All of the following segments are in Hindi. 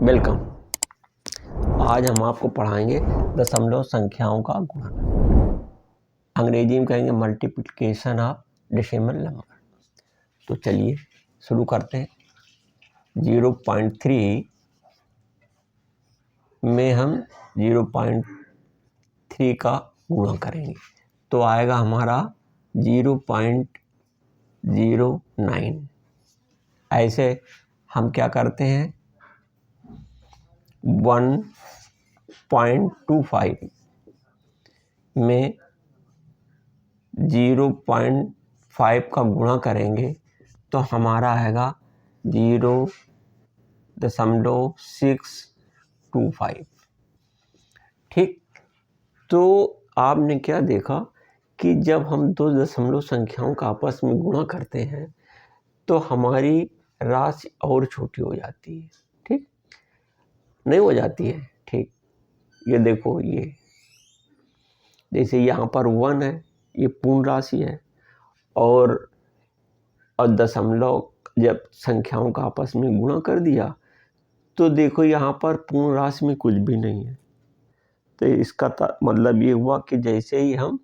वेलकम। आज हम आपको पढ़ाएंगे दशमलव संख्याओं का गुणन। अंग्रेजी में कहेंगे मल्टीप्लिकेशन ऑफ डेसिमल नंबर। तो चलिए शुरू करते हैं। 0.3 में हम 0.3 का गुणा करेंगे तो आएगा हमारा 0.09। ऐसे हम क्या करते हैं 1.25 में 0.5 का गुणा करेंगे तो हमारा आएगा 0.625। ठीक, तो आपने क्या देखा कि जब हम दो दशमलव संख्याओं का आपस में गुणा करते हैं तो हमारी राशि और छोटी हो जाती है। ठीक, नहीं हो जाती है। ठीक, ये देखो, ये जैसे यहाँ पर 1 है, ये पूर्ण राशि है, और दशमलव जब संख्याओं का आपस में गुणा कर दिया तो देखो यहाँ पर पूर्ण राशि में कुछ भी नहीं है। तो इसका मतलब ये हुआ कि जैसे ही हम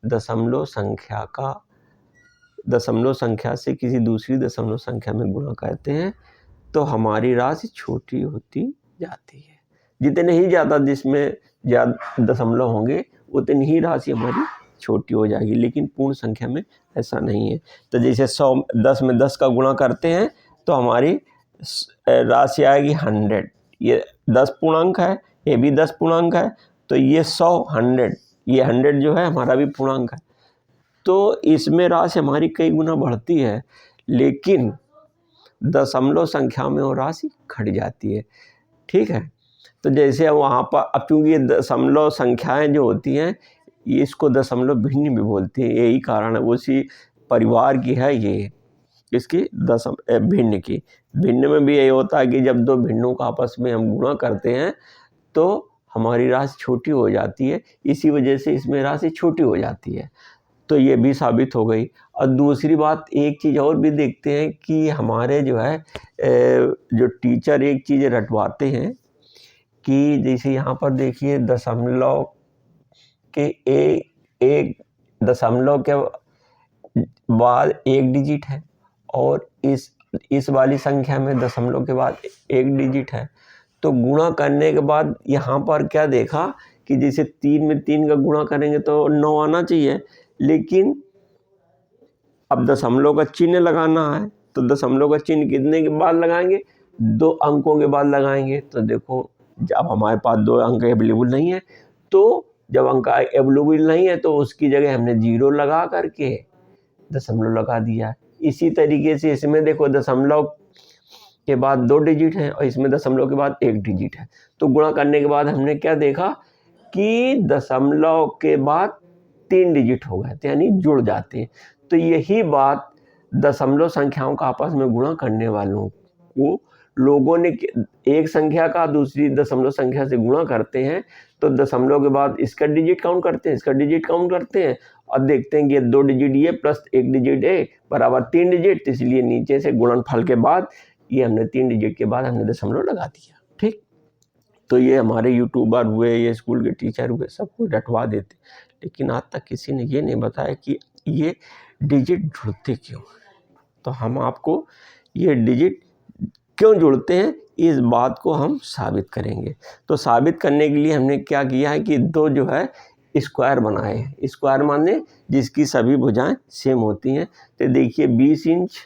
दशमलव संख्या से किसी दूसरी दशमलव संख्या में गुणा करते हैं तो हमारी राशि छोटी होती जाती है। जितने ही ज़्यादा जिसमें ज़्यादा दशमलव होंगे उतनी ही राशि हमारी छोटी हो जाएगी, लेकिन पूर्ण संख्या में ऐसा नहीं है। तो जैसे 10 में 10 का गुणा करते हैं तो हमारी राशि आएगी 100। ये 10 पूर्णांक है, ये भी 10 पूर्णांक है, तो ये 100 ये 100 जो है हमारा भी पूर्णांक है। तो इसमें राशि हमारी कई गुना बढ़ती है, लेकिन दशमलव संख्या में वो राशि घट जाती है। ठीक है, तो जैसे वहाँ पर अब चूँकि ये दशमलव संख्याएं जो होती हैं ये इसको दशमलव भिन्न भी बोलते हैं, यही कारण है, उसी परिवार की है ये, इसकी भिन्न की। भिन्न में भी यही होता है कि जब दो भिन्नों का आपस में हम गुणा करते हैं तो हमारी राशि छोटी हो जाती है, इसी वजह से इसमें राशि छोटी हो जाती है। तो ये भी साबित हो गई। और दूसरी बात, एक चीज़ और भी देखते हैं कि हमारे जो है जो टीचर एक चीज़ रटवाते हैं कि जैसे यहाँ पर देखिए दशमलव के एक दशमलव के बाद एक डिजिट है, और इस वाली संख्या में दशमलव के बाद एक डिजिट है। तो गुणा करने के बाद यहाँ पर क्या देखा कि जैसे 3 में 3 का गुणा करेंगे तो 9 आना चाहिए, लेकिन अब दशमलव का चिन्ह लगाना है तो दशमलव का चिन्ह कितने के बाद लगाएंगे? 2 अंकों के बाद लगाएंगे। तो देखो, जब हमारे पास 2 अंक अवेलेबल नहीं है, तो जब अंक अवेलेबल नहीं है तो उसकी जगह हमने 0 लगा करके दशमलव लगा दिया। इसी तरीके से इसमें देखो दशमलव के बाद 2 डिजिट हैं और इसमें दशमलव के बाद 1 डिजिट है। तो गुणा करने के बाद हमने क्या देखा कि दशमलव के बाद 3 डिजिट हो गए थे, यानी जुड़ जाते हैं। तो यही बात दशमलव संख्याओं का आपस में गुणा करने वालों को, लोगों ने एक संख्या का दूसरी दशमलव संख्या से गुणा करते हैं तो दशमलव के बाद इसका डिजिट काउंट करते हैं, इसका डिजिट काउंट करते हैं, और देखते हैं कि ये 2 डिजिट ये प्लस 1 डिजिट ए बराबर 3 डिजिट, तो इसलिए नीचे से गुणनफल के बाद ये हमने 3 डिजिट के बाद हमने दशमलव लगा दिया। ठीक, तो ये हमारे यूट्यूबर हुए, ये स्कूल के टीचर हुए, सब कुछ रटवा देते, लेकिन आज तक किसी ने ये नहीं बताया कि ये डिजिट जुड़ते क्यों। तो हम आपको ये डिजिट क्यों जुड़ते हैं इस बात को हम साबित करेंगे। तो साबित करने के लिए हमने क्या किया है कि 2 जो है स्क्वायर बनाए हैं। स्क्वायर माने जिसकी सभी भुजाएं सेम होती हैं। तो देखिए 20 इंच,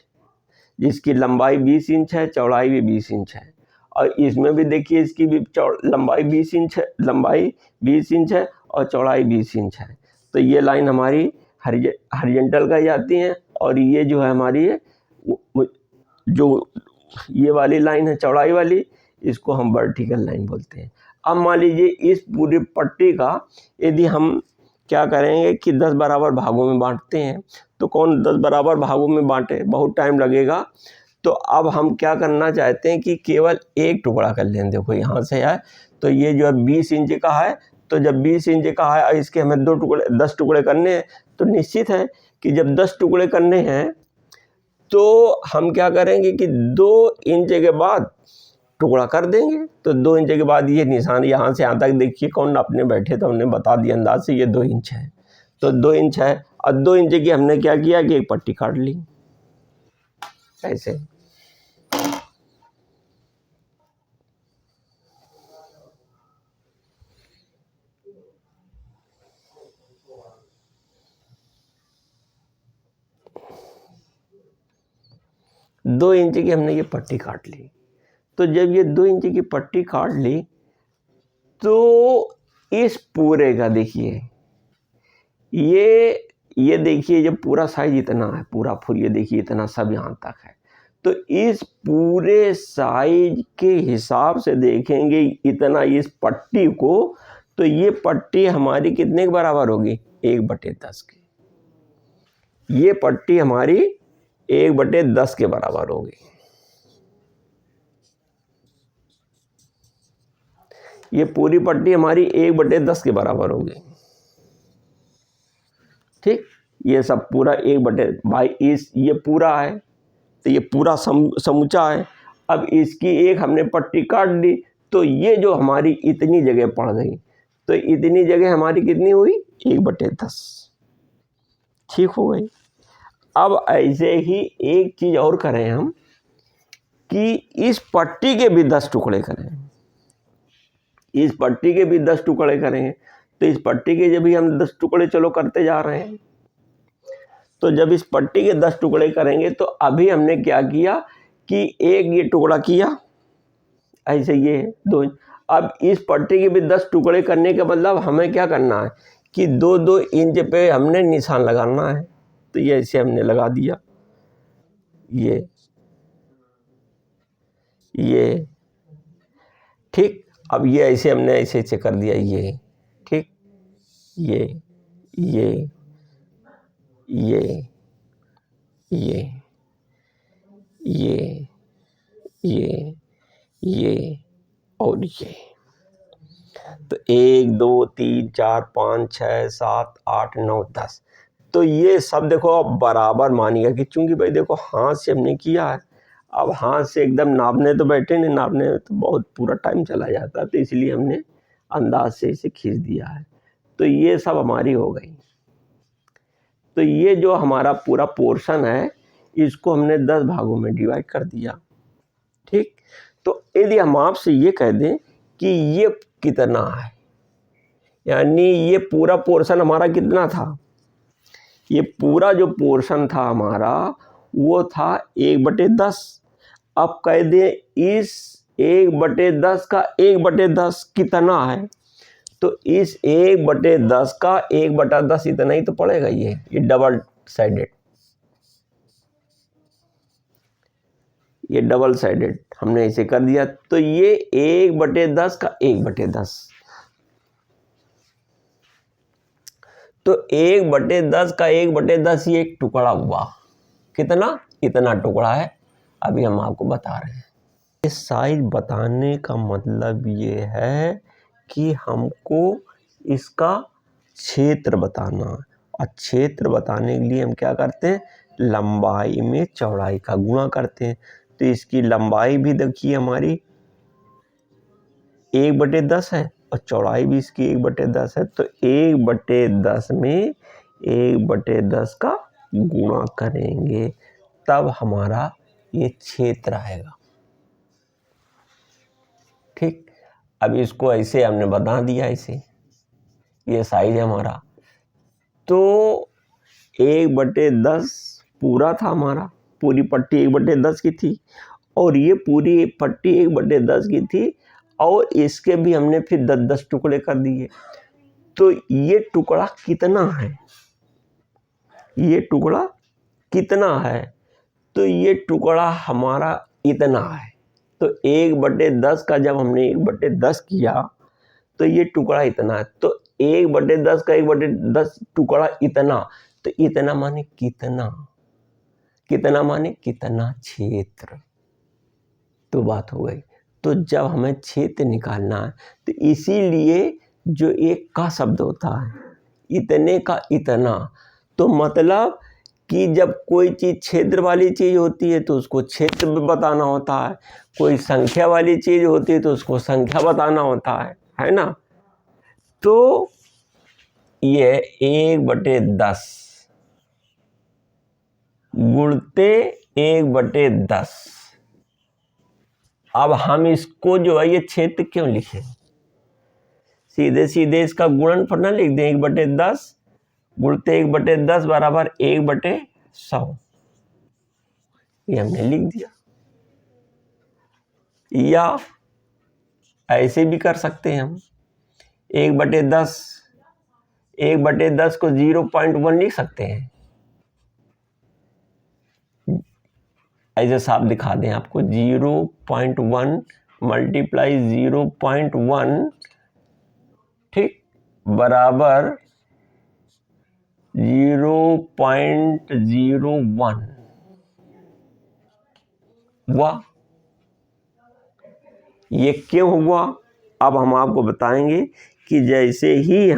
जिसकी लंबाई 20 इंच है, चौड़ाई भी 20 इंच है, और इसमें भी देखिए इसकी भी लंबाई 20 इंच है, लंबाई 20 इंच है और चौड़ाई 20 इंच है। तो ये लाइन हमारी हॉरिजॉन्टल कही जाती हैं, और ये जो है हमारी जो ये वाली लाइन है चौड़ाई वाली, इसको हम वर्टिकल लाइन बोलते हैं। अब मान लीजिए इस पूरी पट्टी का यदि हम क्या करेंगे कि 10 बराबर भागों में बांटते हैं, तो कौन 10 बराबर भागों में बांटे, बहुत टाइम लगेगा। तो अब हम क्या करना चाहते हैं कि केवल एक टुकड़ा कर लें। देखो यहाँ से है तो ये जो है 20 इंच का है, तो जब 20 इंच का है और इसके हमें 10 टुकड़े करने हैं, तो निश्चित है कि जब 10 टुकड़े करने हैं तो हम क्या करेंगे कि 2 इंच के बाद टुकड़ा कर देंगे। तो 2 इंच के बाद ये निशान यहाँ से यहाँ तक देखिए, कौन अपने बैठे तो हमने बता दिया अंदाज से ये 2 इंच है। तो 2 इंच है और 2 इंच की हमने क्या किया कि एक पट्टी काट ली ऐसे। दो इंच की हमने ये पट्टी काट ली। तो जब ये 2 इंच की पट्टी काट ली तो इस पूरे का देखिए ये देखिए जब पूरा साइज इतना है, पूरा फुल ये देखिए इतना सब यहाँ तक है। तो इस पूरे साइज के हिसाब से देखेंगे इतना इस पट्टी को, तो ये पट्टी हमारी कितने के बराबर होगी? 1/10 की। ये पट्टी हमारी 1/10 के बराबर होगी। ये पूरी पट्टी हमारी 1/10 के बराबर होगी। ठीक, ये सब पूरा 1/22 ये पूरा है, तो ये पूरा समूचा है। अब इसकी एक हमने पट्टी काट दी, तो ये जो हमारी इतनी जगह पड़ गई, तो इतनी जगह हमारी कितनी हुई? 1/10। ठीक हो गई। अब ऐसे ही एक चीज़ और करें हम कि इस पट्टी के भी 10 टुकड़े करें। इस पट्टी के भी 10 टुकड़े करेंगे। तो इस पट्टी के जब भी हम 10 टुकड़े चलो करते जा रहे हैं, तो जब इस पट्टी के 10 टुकड़े करेंगे तो अभी हमने क्या किया कि एक ये टुकड़ा किया ऐसे, ये 2 इंच। अब इस पट्टी के भी 10 टुकड़े करने का मतलब हमें क्या करना है कि 2-2 इंच पे हमने निशान लगाना है। तो ये ऐसे हमने लगा दिया, ये ठीक। अब ये ऐसे हमने ऐसे कर दिया, ये ठीक, ये ये ये ये ये ये ये और ये। तो 1 2 3 4 5 6 7 8 9 10। तो ये सब देखो अब बराबर मानिएगा कि चूंकि भाई देखो हाथ से हमने किया है, अब हाथ से एकदम नापने तो बैठे नहीं, नापने तो बहुत पूरा टाइम चला जाता है, तो इसलिए हमने अंदाज से इसे खींच दिया है। तो ये सब हमारी हो गई। तो ये जो हमारा पूरा पोर्शन है इसको हमने 10 भागों में डिवाइड कर दिया। ठीक, तो यदि हम आपसे ये कह दें कि ये कितना है, यानी ये पूरा पोर्शन हमारा कितना था, ये पूरा जो पोर्शन था हमारा वो था 1/10। अब कह दें इस 1/10 का 1/10 कितना है, तो इस 1/10 का 1/10 इतना ही तो पड़ेगा। ये डबल साइडेड, ये डबल साइडेड हमने इसे कर दिया। तो ये 1/10 का 1/10, तो 1/10 का 1/10 ये एक टुकड़ा हुआ। कितना? इतना टुकड़ा है, अभी हम आपको बता रहे हैं। इस साइज बताने का मतलब ये है कि हमको इसका क्षेत्र बताना है, और क्षेत्र बताने के लिए हम क्या करते हैं? लंबाई में चौड़ाई का गुणा करते हैं। तो इसकी लंबाई भी देखिए हमारी 1/10 है और चौड़ाई भी इसकी 1/10 है। तो 1/10 में 1/10 का गुणा करेंगे तब हमारा ये क्षेत्र आएगा। ठीक, अब इसको ऐसे हमने बता दिया, ऐसे ये साइज है हमारा। तो 1/10 पूरा था हमारा, पूरी पट्टी 1/10 की थी, और ये पूरी पट्टी 1/10 की थी, और इसके भी हमने फिर 10-10 टुकड़े कर दिए। तो ये टुकड़ा कितना है, ये टुकड़ा कितना है? तो ये टुकड़ा हमारा इतना है। तो 1/10 का जब हमने 1/10 किया तो ये टुकड़ा इतना है। तो 1/10 का 1/10 टुकड़ा इतना, तो इतना माने कितना, कितना माने कितना क्षेत्र। तो बात हो गई। तो जब हमें क्षेत्र निकालना है तो इसीलिए जो एक का शब्द होता है, इतने का इतना, तो मतलब कि जब कोई चीज़ क्षेत्र वाली चीज़ होती है तो उसको क्षेत्र में बताना होता है, कोई संख्या वाली चीज़ होती है तो उसको संख्या बताना होता है ना। तो ये 1/10 गुणते 1/10। अब हम इसको जो है ये क्षेत्र क्यों लिखें, सीधे सीधे इसका गुणनफल ना लिख दें, 1/10 गुणते 1/10 बराबर 1/100, ये हमने लिख दिया। या ऐसे भी कर सकते हैं हम, 1/10 1/10 को 0.1 लिख सकते हैं। ऐसे साफ दिखा दें आपको, 0.1 मल्टीप्लाई 0.1 ठीक बराबर 0.01 हुआ। ये क्यों हुआ अब हम आपको बताएंगे कि जैसे ही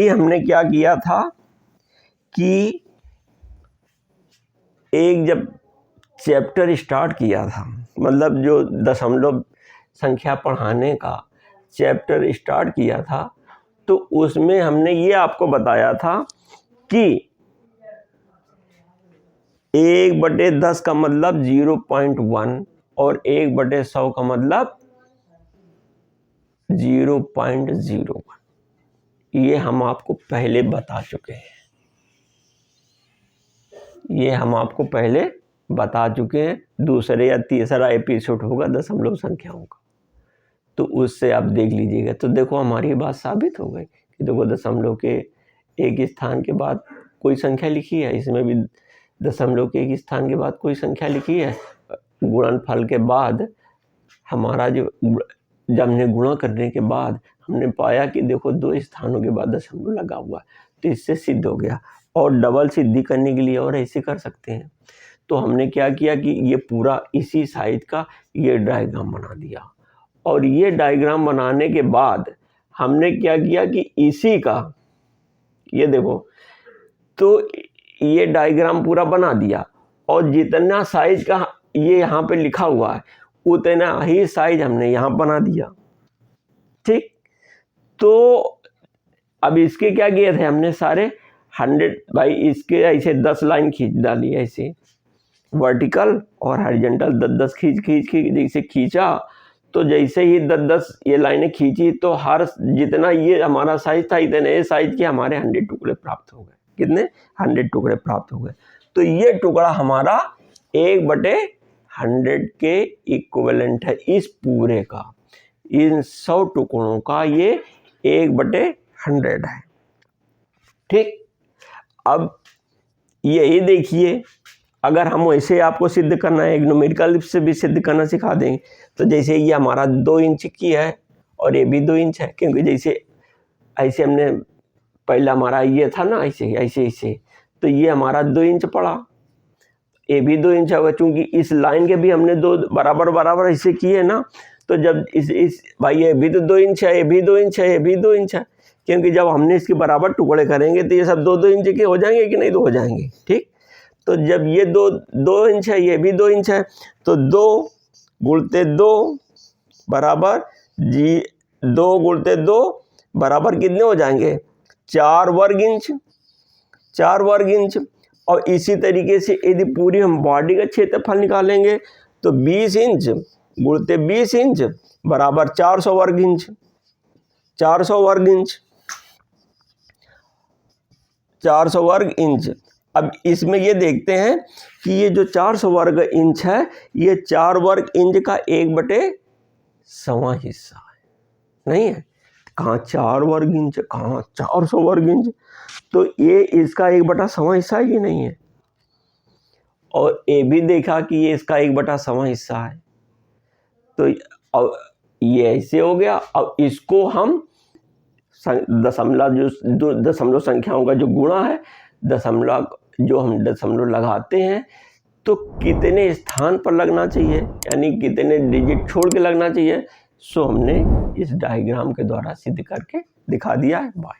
हमने क्या किया था कि एक जब चैप्टर स्टार्ट किया था, मतलब जो दशमलव संख्या पढ़ाने का चैप्टर स्टार्ट किया था, तो उसमें हमने ये आपको बताया था कि 1/10 का मतलब 0.1 और 1/100 का मतलब 0.01। ये हम आपको पहले बता चुके हैं, दूसरे या तीसरा एपिसोड होगा दशमलव संख्याओं का, तो उससे आप देख लीजिएगा। तो देखो हमारी बात साबित हो गई कि देखो दशमलव के एक स्थान के बाद कोई संख्या लिखी है, इसमें भी दशमलव के एक स्थान के बाद कोई संख्या लिखी है। गुणनफल के बाद हमारा जब हमने गुणा करने के बाद हमने पाया कि देखो 2 स्थानों के बाद दशमलव लगा हुआ, तो इससे सिद्ध हो गया। और डबल सिद्धि करने के लिए और ऐसे कर सकते हैं। तो हमने क्या किया कि ये पूरा इसी साइज का ये डायग्राम बना दिया, और ये डायग्राम बनाने के बाद हमने क्या किया कि इसी का ये देखो, तो ये डायग्राम पूरा बना दिया, और जितना साइज का ये यहाँ पे लिखा हुआ है उतना ही साइज हमने यहाँ बना दिया। ठीक, तो अब इसके क्या किए थे हमने, सारे 100 भाई इसके ऐसे 10 लाइन खींच डाली, ऐसे वर्टिकल और हॉरिजॉन्टल 10-10 खींच जैसे खींचा, तो जैसे ही 10-10 ये लाइनें खींची तो हर जितना ये हमारा साइज था इतने साइज के हमारे 100 टुकड़े प्राप्त हो गए। कितने? 100 टुकड़े प्राप्त हो गए। तो ये टुकड़ा हमारा 1/100 के इक्विवेलेंट है, इस पूरे का, इन 100 टुकड़ों का ये 1/100 है। ठीक, अब यही देखिए, अगर हम वैसे आपको सिद्ध करना है, एक न्यूमेरिकल से भी सिद्ध करना सिखा देंगे। तो जैसे ये हमारा 2 इंच की है और ये भी 2 इंच है, क्योंकि जैसे ऐसे हमने पहला हमारा ये था ना, ऐसे तो ये हमारा 2 इंच पड़ा, ये भी 2 इंच होगा, चूंकि इस लाइन के भी हमने 2 बराबर ऐसे किए ना, तो जब इस भाई ये भी तो 2 इंच है, ये भी 2 इंच है, ये भी 2 इंच है, क्योंकि जब हमने इसके बराबर टुकड़े करेंगे तो ये सब 2-2 इंच के हो जाएंगे कि नहीं? तो हो जाएंगे। ठीक, तो जब ये 2 इंच है, ये भी 2 इंच है, तो 2 गुणते 2 बराबर 2 गुणते 2 बराबर कितने हो जाएंगे? 4 वर्ग इंच। और इसी तरीके से यदि पूरी हम बॉडी का क्षेत्रफल निकालेंगे तो 20 इंच गुणते 20 इंच बराबर 400 वर्ग इंच। 400 वर्ग इंच। अब इसमें ये देखते हैं कि ये जो 400 वर्ग इंच है, ये 4 वर्ग इंच का 1/100 हिस्सा है, नहीं है? कहाँ 4 वर्ग इंच, कहाँ 400 वर्ग इंच? तो ये इसका 1/100 हिस्सा ही नहीं है। और ये भी देखा कि ये इसका 1/100 हिस्सा है। तो अब ये ऐसे हो गया। अब इसको हम दशमलव संख्याओं का जो गुणा है, जो हम दशमलव लगाते हैं, तो कितने स्थान पर लगना चाहिए, यानी कितने डिजिट छोड़ के लगना चाहिए, सो हमने इस डायग्राम के द्वारा सिद्ध करके दिखा दिया है। बाय।